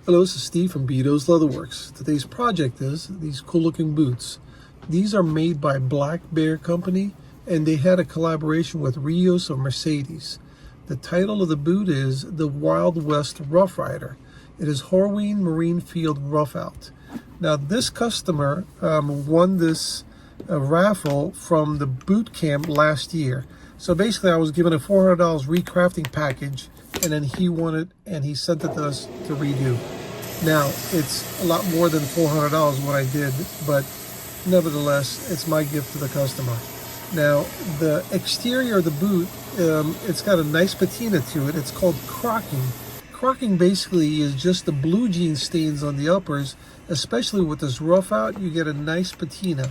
Hello, this is Steve from Beato's Leatherworks. Today's project is these cool looking boots. These are made by Black Bear Company, and they had a collaboration with Rios of Mercedes. The title of the boot is the Wild West Rough Rider. It is Horween Marine Field Rough Out. Now this customer won this raffle from the BootCamp last year. So basically I was given a $400 recrafting package, and then he won it and he sent it to us to redo. Now it's a lot more than $400 what I did, but nevertheless it's my gift to the customer. Now the exterior of the boot, it's got a nice patina to it. It's called crocking. Crocking basically is just the blue jean stains on the uppers, especially with this rough out. You get a nice patina.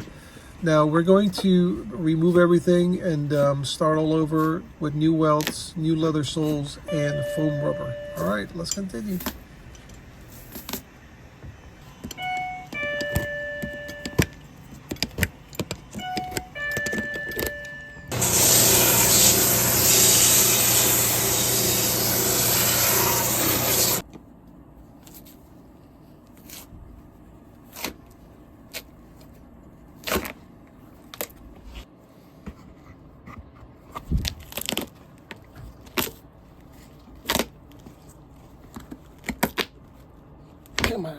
Now we're going to remove everything and start all over with new welts, new leather soles, and foam rubber. All right, let's continue. Come on.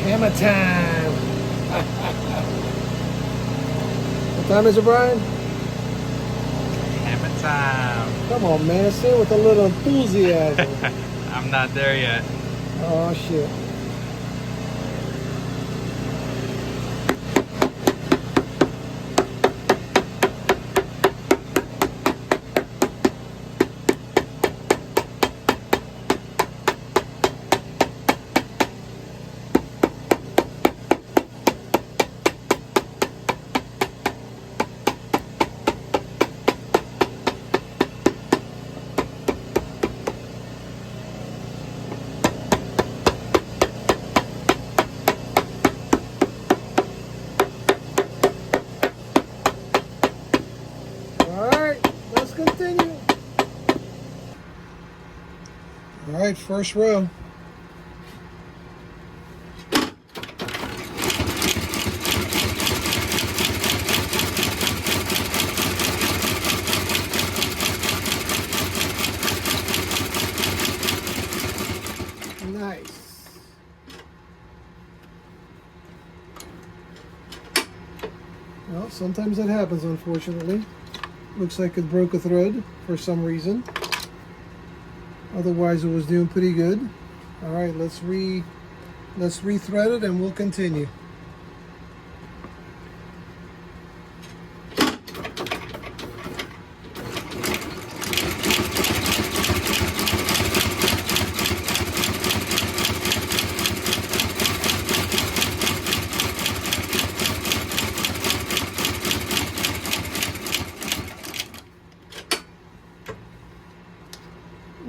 Hammer time! What time is it, Brian? Hammer time! Come on, man, say it with a little enthusiasm. I'm not there yet. Oh, shit. continue. All right, first row. Nice. Well, sometimes that happens, unfortunately. Looks like it broke a thread for some reason. Otherwise, it was doing pretty good. All right, let's rethread it and we'll continue.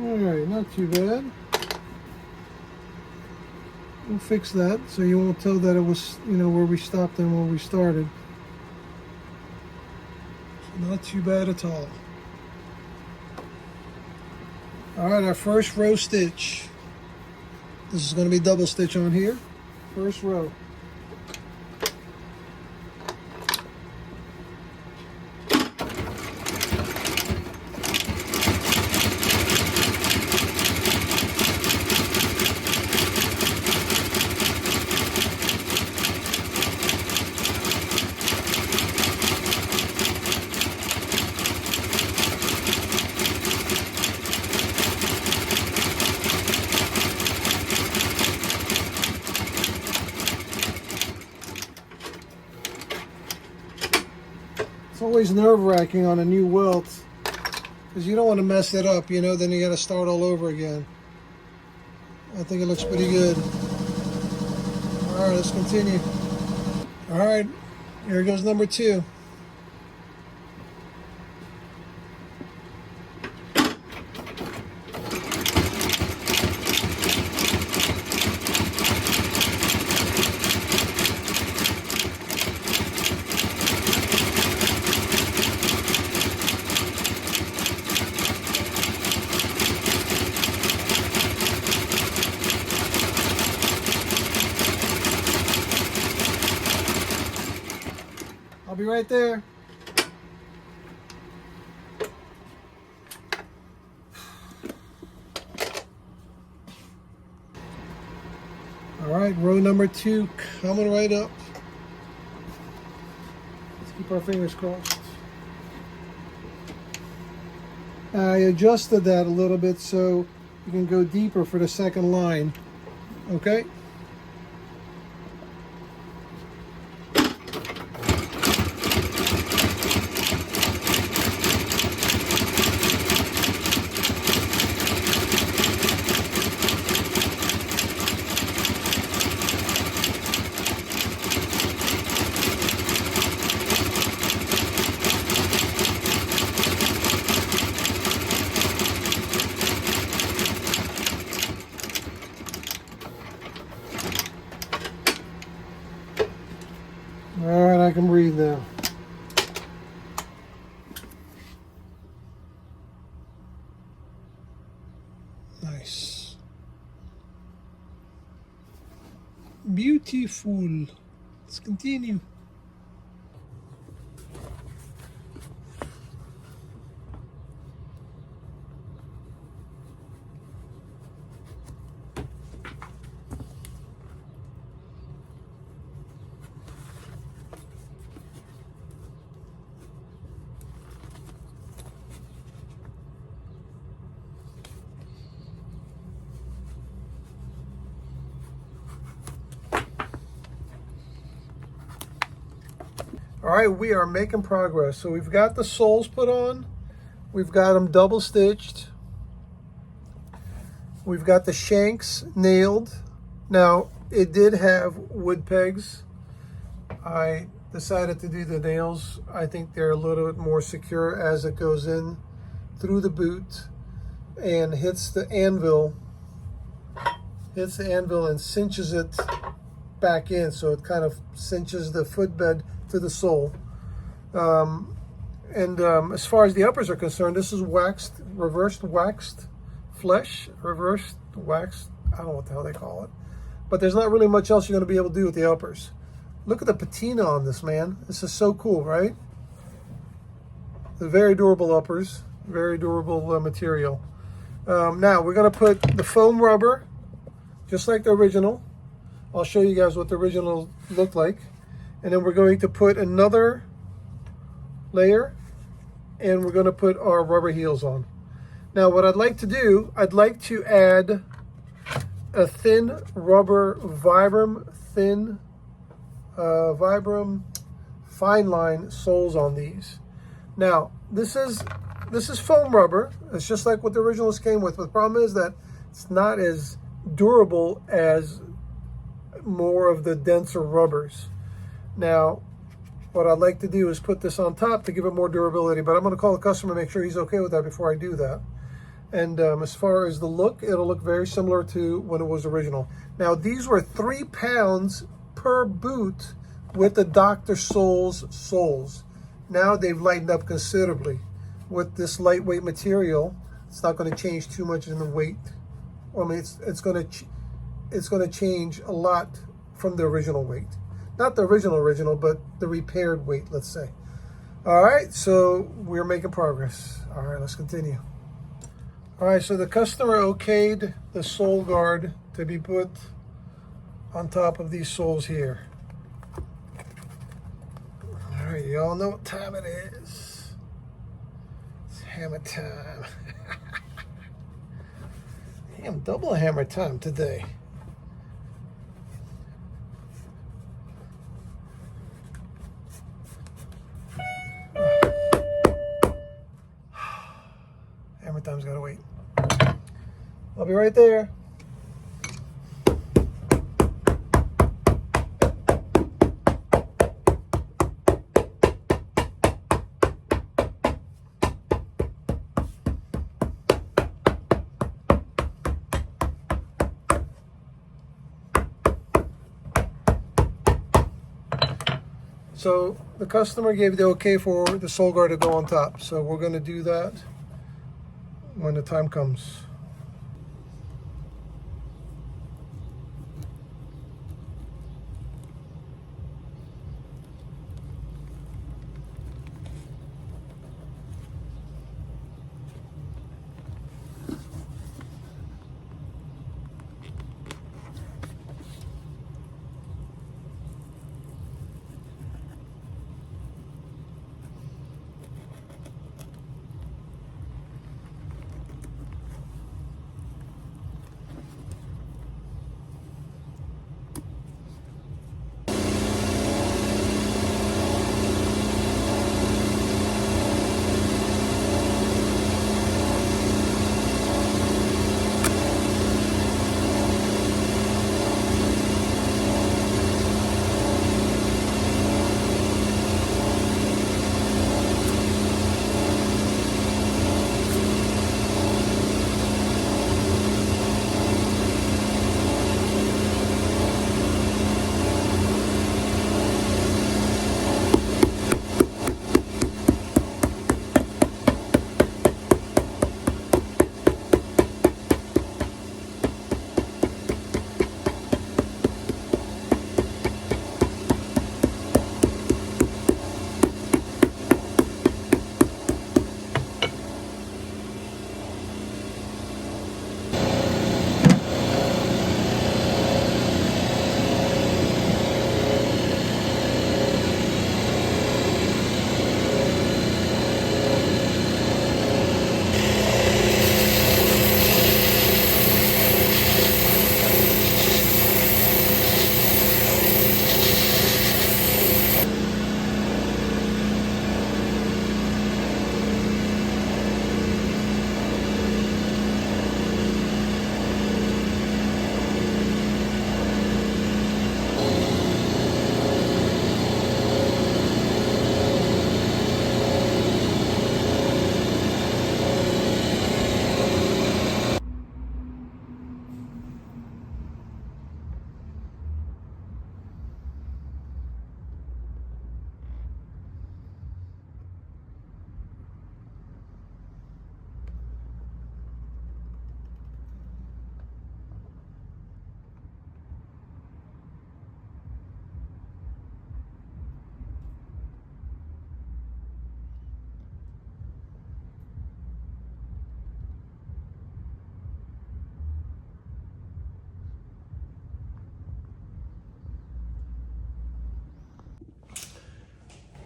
Alright, not too bad. We'll fix that so you won't tell that it was, where we stopped and where we started. So not too bad at all. Alright, our first row stitch. This is going to be double stitch on here. First row. It's always nerve-wracking on a new welt because you don't want to mess it up, then you got to start all over again. I think it looks pretty good. All right, let's continue. All right, here goes number 2. I'll be right there. All right, row number 2 coming right up. Let's keep our fingers crossed. I adjusted that a little bit so you can go deeper for the second line. Okay? All right, I can breathe now. Nice. Beautiful. Let's continue. All right, we are making progress. So we've got the soles put on. We've got them double stitched. We've got the shanks nailed. Now, it did have wood pegs. I decided to do the nails. I think they're a little bit more secure as it goes in through the boot and hits the anvil and cinches it back in. So it kind of cinches the footbed to the sole. And as far as the uppers are concerned, this is waxed, reversed waxed flesh, reversed waxed, I don't know what the hell they call it. But there's not really much else you're going to be able to do with the uppers. Look at the patina on this, man. This is so cool, right? The very durable uppers, very durable material. Now we're going to put the foam rubber, just like the original. I'll show you guys what the original looked like. And then we're going to put another layer, and we're going to put our rubber heels on. Now what I'd like to do, I'd like to add a thin rubber vibram, vibram fine line soles on these. Now this is foam rubber. It's just like what the originals came with. But the problem is that it's not as durable as more of the denser rubbers. Now what I'd like to do is put this on top to give it more durability, but I'm going to call the customer, make sure he's okay with that before I do that. And as far as the look, it'll look very similar to when it was original. Now these were 3 pounds per boot with the Dr. Soul's soles. Now they've lightened up considerably. With this lightweight material, it's not going to change too much in the weight. I mean, it's going to change a lot from the original weight. Not the original, but the repaired weight, let's say. All right, so we're making progress. All right, let's continue. All right, so the customer okayed the sole guard to be put on top of these soles here. All right, y'all know what time it is. It's hammer time. Damn, double hammer time today. Hammer time's gotta wait. I'll be right there. So the customer gave the okay for the sole guard to go on top. So we're going to do that when the time comes.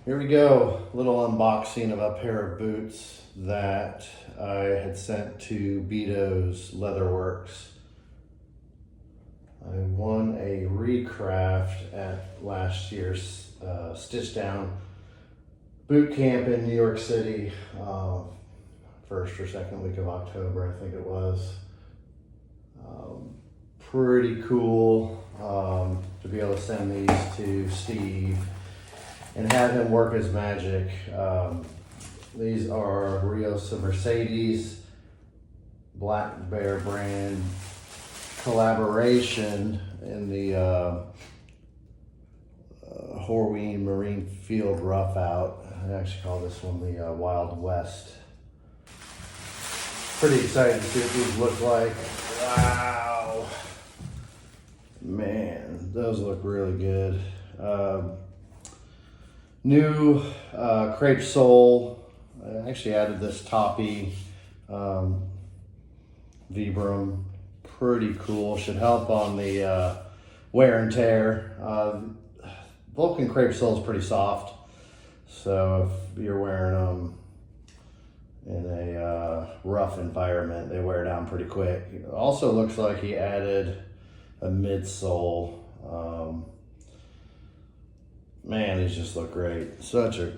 Here we go, a little unboxing of a pair of boots that I had sent to Beato's Leatherworks. I won a recraft at last year's Stitch Down boot camp in New York City, first or second week of October, I think it was. Pretty cool to be able to send these to Steve and have him work his magic. These are Rios of Mercedes, Black Bear brand collaboration in the Horween Marine Field Rough Out. I actually call this one the Wild West. Pretty excited to see what these look like. Wow. Man, those look really good. New crepe sole. I actually added this toppy vibram. Pretty cool. Should help on the wear and tear. Vulcan crepe sole is pretty soft, so if you're wearing them in a rough environment, they wear down pretty quick. It also looks like he added a midsole. Man, these just look great. Such a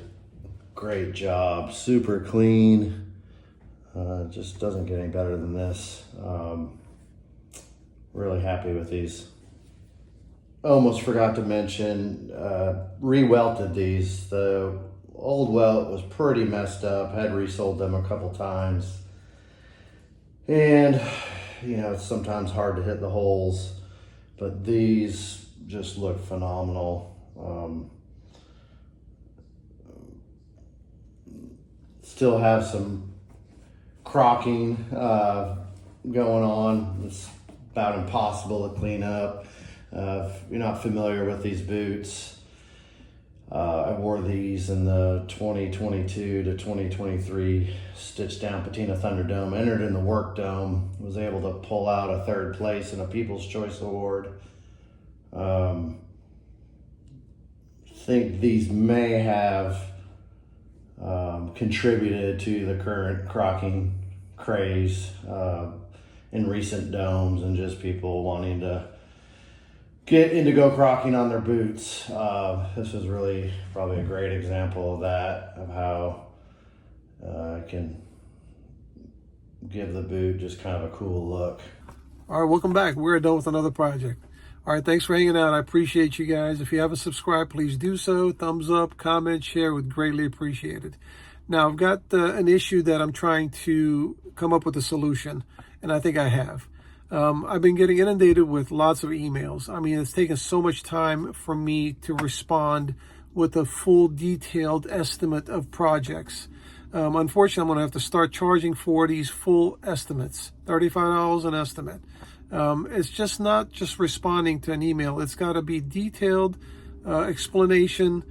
great job. Super clean. Just doesn't get any better than this. Really happy with these. Almost forgot to mention, re-welted these. The old welt was pretty messed up. Had resold them a couple times. And, you know, it's sometimes hard to hit the holes, but these just look phenomenal. Still have some crocking going on. It's about impossible to clean up. If you're not familiar with these boots, I wore these in the 2022 to 2023 Stitch Down Patina Thunderdome. Entered in the Work Dome. Was able to pull out a 3rd place in a People's Choice Award. Think these may have contributed to the current crocking craze in recent domes, and just people wanting to get into go crocking on their boots. This is really probably a great example of that, of how I can give the boot just kind of a cool look. All right, welcome back. We're done with another project. All right, thanks for hanging out. I appreciate you guys. If you haven't subscribed, please do so. Thumbs up, comment, share would greatly appreciate it. Now, I've got an issue that I'm trying to come up with a solution, and I think I have. I've been getting inundated with lots of emails. I mean, it's taken so much time for me to respond with a full detailed estimate of projects. Unfortunately, I'm going to have to start charging for these full estimates, $35 an estimate. It's just not just responding to an email. It's got to be detailed explanation,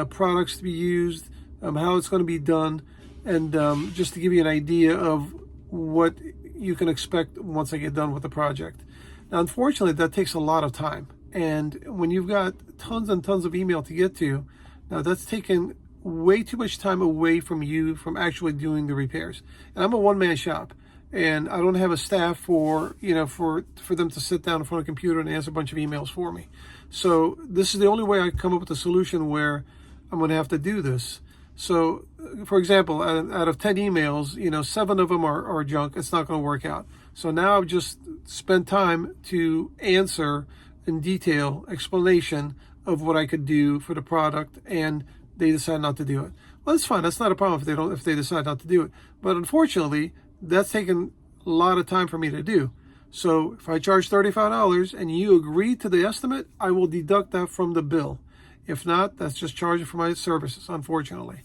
products to be used, how it's going to be done, and just to give you an idea of what you can expect once I get done with the project. Now, unfortunately, that takes a lot of time. And when you've got tons and tons of email to get to, now that's taken way too much time away from you from actually doing the repairs. And I'm a one-man shop, and I don't have a staff for them to sit down in front of a computer and answer a bunch of emails for me. So this is the only way I come up with a solution where I'm going to have to do this. So, for example, out of 10 emails, 7 of them are junk. It's not going to work out. So now I've just spent time to answer in detail explanation of what I could do for the product, and they decide not to do it. Well, that's fine. That's not a problem if they decide not to do it. But unfortunately, that's taken a lot of time for me to do. So if I charge $35 and you agree to the estimate, I will deduct that from the bill. If not, that's just charging for my services, unfortunately.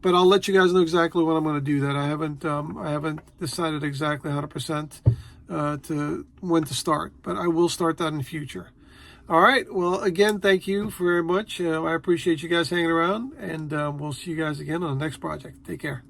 But I'll let you guys know exactly when I'm going to do that. I haven't decided exactly 100% to when to start, but I will start that in the future. All right. Well, again, thank you very much. I appreciate you guys hanging around, and we'll see you guys again on the next project. Take care.